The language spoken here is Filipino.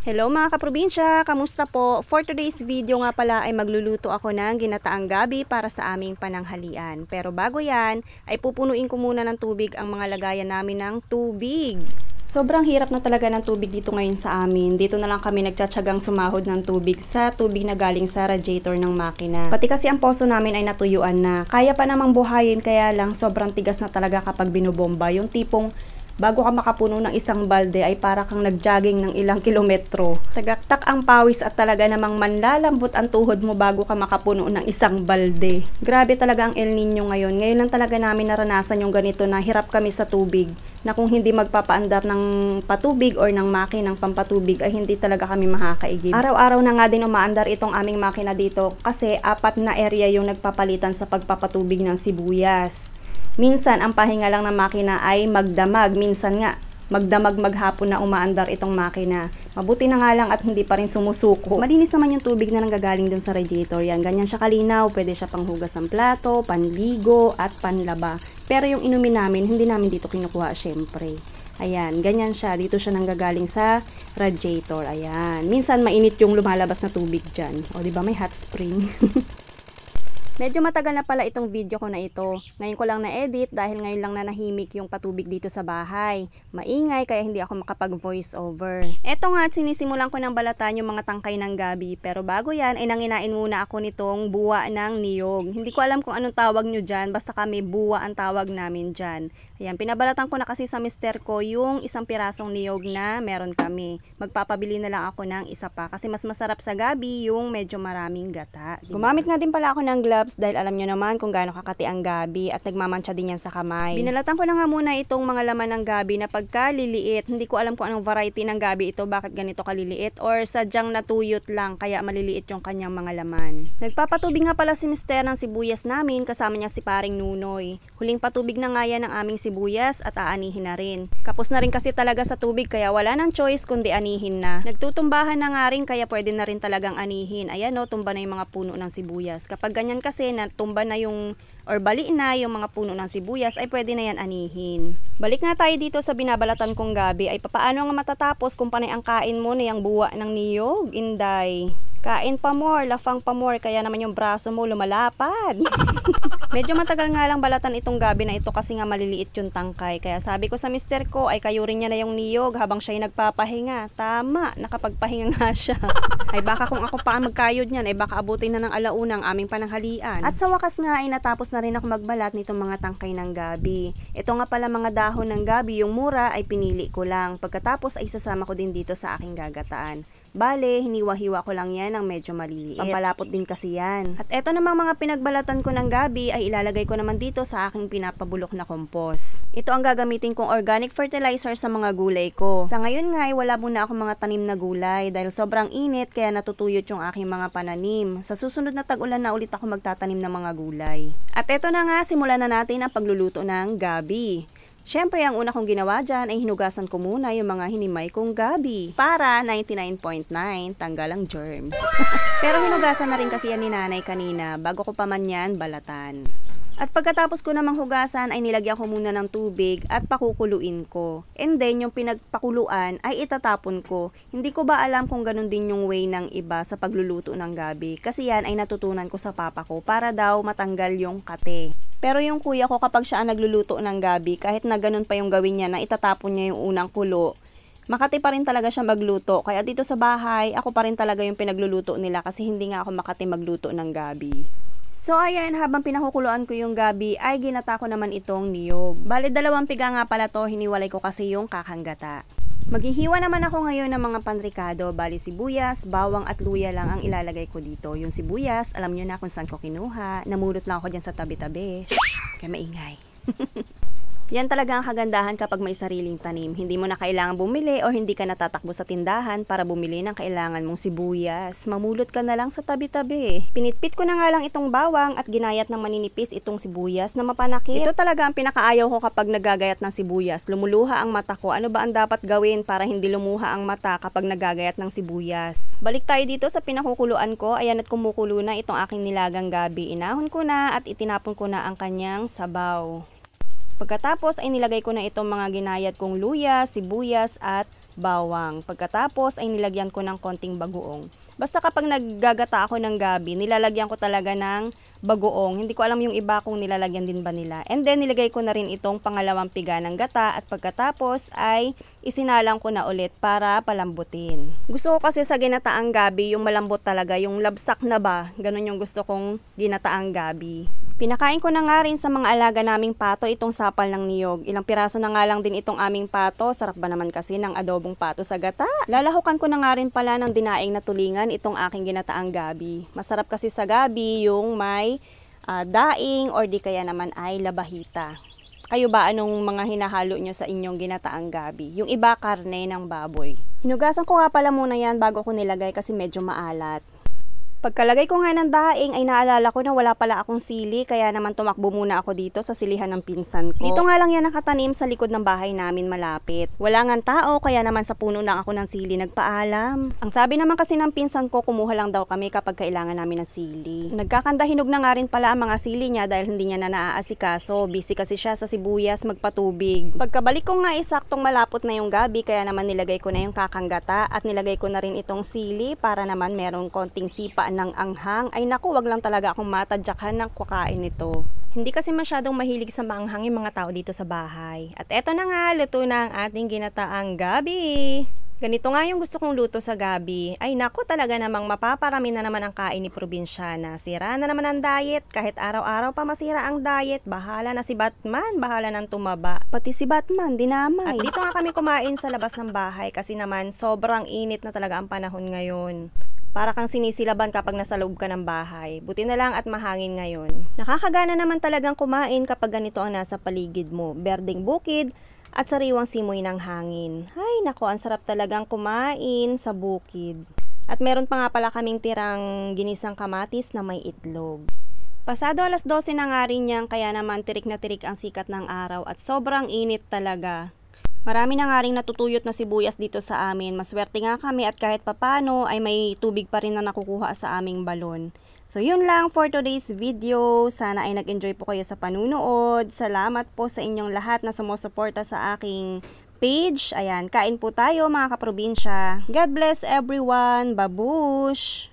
Hello mga kaprobinsya, kamusta po? For today's video nga pala ay magluluto ako ng ginataang gabi para sa aming pananghalian. Pero bago yan, ay pupunuin ko muna ng tubig ang mga lagayan namin ng tubig. Sobrang hirap na talaga ng tubig dito ngayon sa amin. Dito na lang kami nagtsatsagang sumahod ng tubig sa tubig na galing sa radiator ng makina. Pati kasi ang poso namin ay natuyuan na. Kaya pa namang buhayin, kaya lang sobrang tigas na talaga kapag binubomba. Yung tipong bago ka makapuno ng isang balde ay para kang nag-jogging ng ilang kilometro. Tagaktak ang pawis at talaga namang manlalambot ang tuhod mo bago ka makapuno ng isang balde. Grabe talaga ang El Nino ngayon. Ngayon lang talaga namin naranasan yung ganito na hirap kami sa tubig. Na kung hindi magpapaandar ng patubig or ng makinang pampatubig ay hindi talaga kami makakaigib. Araw-araw na nga din umaandar itong aming makina dito kasi 4 na area yung nagpapalitan sa pagpapatubig ng sibuyas. Minsan, ang pahinga lang ng makina ay magdamag. Minsan nga, magdamag maghapon na umaandar itong makina. Mabuti na nga lang at hindi pa rin sumusuko. Malinis naman yung tubig na nanggagaling dun sa radiator. Yan, ganyan siya kalinaw. Pwede siya panghugas ng plato, panligo, at panlaba. Pero yung inumin namin, hindi namin dito kinukuha syempre. Ayan, ganyan siya. Dito siya nanggagaling sa radiator. Ayan. Minsan, mainit yung lumalabas na tubig dyan. O, diba may hot spring? Medyo matagal na pala itong video ko na ito. Ngayon ko lang na-edit dahil ngayon lang nanahimik yung patubig dito sa bahay. Maingay kaya hindi ako makapag-voice over. Eto nga at sinisimulan ko ng balatan yung mga tangkay ng gabi. Pero bago yan ay nanginain muna ako nitong buwa ng niyog. Hindi ko alam kung anong tawag nyo dyan. Basta kami buwa ang tawag namin dyan. Ayan, pinabalatan ko na kasi sa mister ko yung isang pirasong niyog na meron kami. Magpapabili na lang ako ng isa pa kasi mas masarap sa gabi yung medyo maraming gata. Gumamit nga din pala ako ng gloves dahil alam nyo naman kung gaano kakati ang gabi at nagmamantsa din yan sa kamay. Binalatan ko na nga muna itong mga laman ng gabi na pagka liliit. Hindi ko alam kung anong variety ng gabi ito, bakit ganito kaliliit or sadyang natuyot lang kaya maliliit yung kanyang mga laman. Nagpapatubig nga pala si mister ng sibuyas namin, kasama niya si paring Nunoy. Huling patubig na nga yan ng aming sibuyas at aanihin na rin. Kapos na rin kasi talaga sa tubig kaya wala nang choice kundi anihin na. Nagtutumbahan na nga rin kaya pwede na rin talagang anihin. Ayan o, tumba na yung mga puno ng sibuyas. Kapag ganyan kasi natumba na yung or bali na yung mga puno ng sibuyas ay pwede na yan anihin. Balik nga tayo dito sa binabalatan kong gabi ay papaano nga matatapos kung panay ang kain mo na yung buwa ng niyog, inday. Kain pa more, lafang pa more, kaya naman yung braso mo lumalapad. Medyo matagal nga lang balatan itong gabi na ito kasi nga maliliit yung tangkay. Kaya sabi ko sa mister ko ay kayurin niya na yung niyog habang siya'y nagpapahinga. Tama, nakapagpahinga nga siya. Ay baka kung ako pa ang magkayod niyan ay baka abutin na ng alauna ang aming pananghalian. At sa wakas nga ay natapos na rin ako magbalat nitong mga tangkay ng gabi. Ito nga pala mga dahon ng gabi, yung mura ay pinili ko lang. Pagkatapos ay sasama ko din dito sa aking gagataan. Bale, hiniwa-hiwa ko lang yan ng medyo maliliit. Pampalapot din kasi yan. At eto namang mga pinagbalatan ko ng gabi ay ilalagay ko naman dito sa aking pinapabulok na compost. Ito ang gagamitin kong organic fertilizer sa mga gulay ko. Sa ngayon nga ay wala muna akong mga tanim na gulay dahil sobrang init kaya natutuyot yung aking mga pananim. Sa susunod na tag-ulan na ulit ako magtatanim ng mga gulay. At eto na nga, simulan na natin ang pagluluto ng gabi. Siyempre, ang una kong ginawa dyan ay hinugasan ko muna yung mga hinimay kong gabi para 99.9 tanggal ang germs. Pero hinugasan na rin kasi yan ni nanay kanina bago ko pa man yan balatan. At pagkatapos ko namang hugasan ay nilagyan ko muna ng tubig at pakukuluin ko. And then yung pinagpakuluan ay itatapon ko. Hindi ko ba alam kung ganun din yung way ng iba sa pagluluto ng gabi. Kasi yan ay natutunan ko sa papa ko para daw matanggal yung kate. Pero yung kuya ko kapag siya ang nagluluto ng gabi, kahit na ganun pa yung gawin niya na itatapon niya yung unang kulo, makati pa rin talaga siya magluto. Kaya dito sa bahay, ako pa rin talaga yung pinagluluto nila kasi hindi nga ako makati magluto ng gabi. So ayan, habang pinakukuluan ko yung gabi, ay ginata ko naman itong niyog. Bale, 2 piga nga pala to, hiniwalay ko kasi yung kakanggata. Maghihiwa naman ako ngayon ng mga panrikado, bali sibuyas, bawang at luya lang ang ilalagay ko dito. Yung sibuyas, alam nyo na kung saan ko kinuha, namulot lang ako dyan sa tabi-tabi. Kaya maingay. Yan talaga ang kagandahan kapag may sariling tanim. Hindi mo na kailangan bumili o hindi ka natatakbo sa tindahan para bumili ng kailangan mong sibuyas. Mamulot ka na lang sa tabi-tabi. Pinitpit ko na nga lang itong bawang at ginayat ng maninipis itong sibuyas na mapanakit. Ito talaga ang pinakaayaw ko kapag nagagayat ng sibuyas. Lumuluha ang mata ko. Ano ba ang dapat gawin para hindi lumuha ang mata kapag nagagayat ng sibuyas? Balik tayo dito sa pinakukuluan ko. Ayan at kumukulo na itong aking nilagang gabi. Inahon ko na at itinapon ko na ang kanyang sabaw. Pagkatapos ay nilagay ko na itong mga ginayat kong luya, sibuyas at bawang. Pagkatapos ay nilagyan ko ng konting bagoong. Basta kapag naggagata ako ng gabi, nilalagyan ko talaga ng bagoong. Hindi ko alam yung iba kung nilalagyan din ba nila. And then nilagay ko na rin itong pangalawang piga ng gata at pagkatapos ay isinalang ko na ulit para palambutin. Gusto ko kasi sa ginataang gabi yung malambot talaga, yung labsak na ba. Ganun yung gusto kong ginataang gabi. Pinakain ko na nga rin sa mga alaga naming pato itong sapal ng niyog. Ilang piraso na nga lang din itong aming pato. Sarap ba naman kasi ng adobong pato sa gata. Lalahukan ko na nga rin pala ng dinaing na tulingan itong aking ginataang gabi. Masarap kasi sa gabi yung may daing or di kaya naman ay labahita. Kayo ba anong mga hinahalo nyo sa inyong ginataang gabi? Yung iba karne ng baboy. Hinugasan ko nga pala muna yan bago ko nilagay kasi medyo maalat. Pagkalagay ko nga ng daing ay naalala ko na wala pala akong sili kaya naman tumakbo muna ako dito sa silihan ng pinsan ko. Dito nga lang yan nakatanim sa likod ng bahay namin malapit. Wala nga tao kaya naman sa puno lang ako ng sili nagpaalam. Ang sabi naman kasi ng pinsan ko kumuha lang daw kami kapag kailangan namin ng sili. Nagkakandahinog na nga rin pala ang mga sili niya dahil hindi niya na naaasikaso. Busy kasi siya sa sibuyas magpatubig. Pagkabalik ko nga saktong malapot na yung gabi kaya naman nilagay ko na yung kakanggata at nilagay ko na rin itong sili para naman merong konting sipa ng anghang. Ay naku, wag lang talaga akong matadyakan ng kakain nito. Hindi kasi masyadong mahilig sa maanghang yung mga tao dito sa bahay. At eto na nga, luto na ang ating ginataang gabi. Ganito nga yung gusto kong luto sa gabi. Ay naku, talaga namang mapaparami na naman ang kain ni probinsyana. Sira na naman ang diet. Kahit araw-araw pa masira ang diet. Bahala na si Batman, bahala nang tumaba. Pati si Batman, dinamay. At dito nga kami kumain sa labas ng bahay kasi naman sobrang init na talaga ang panahon ngayon. Para kang sinisilaban kapag nasa loob ka ng bahay. Buti na lang at mahangin ngayon. Nakakagana naman talagang kumain kapag ganito ang nasa paligid mo. Berdeng bukid at sariwang simoy ng hangin. Ay nako, ang sarap talagang kumain sa bukid. At meron pa nga pala kaming tirang ginisang kamatis na may itlog. Pasado alas 12 na nga rin yan kaya naman tirik na tirik ang sikat ng araw at sobrang init talaga. Marami na nga rin natutuyot na sibuyas dito sa amin. Maswerte nga kami at kahit papano ay may tubig pa rin na nakukuha sa aming balon. So yun lang for today's video. Sana ay nag-enjoy po kayo sa panunood. Salamat po sa inyong lahat na sumusuporta sa aking page. Ayan, kain po tayo mga kaprobinsya. God bless everyone. Babush!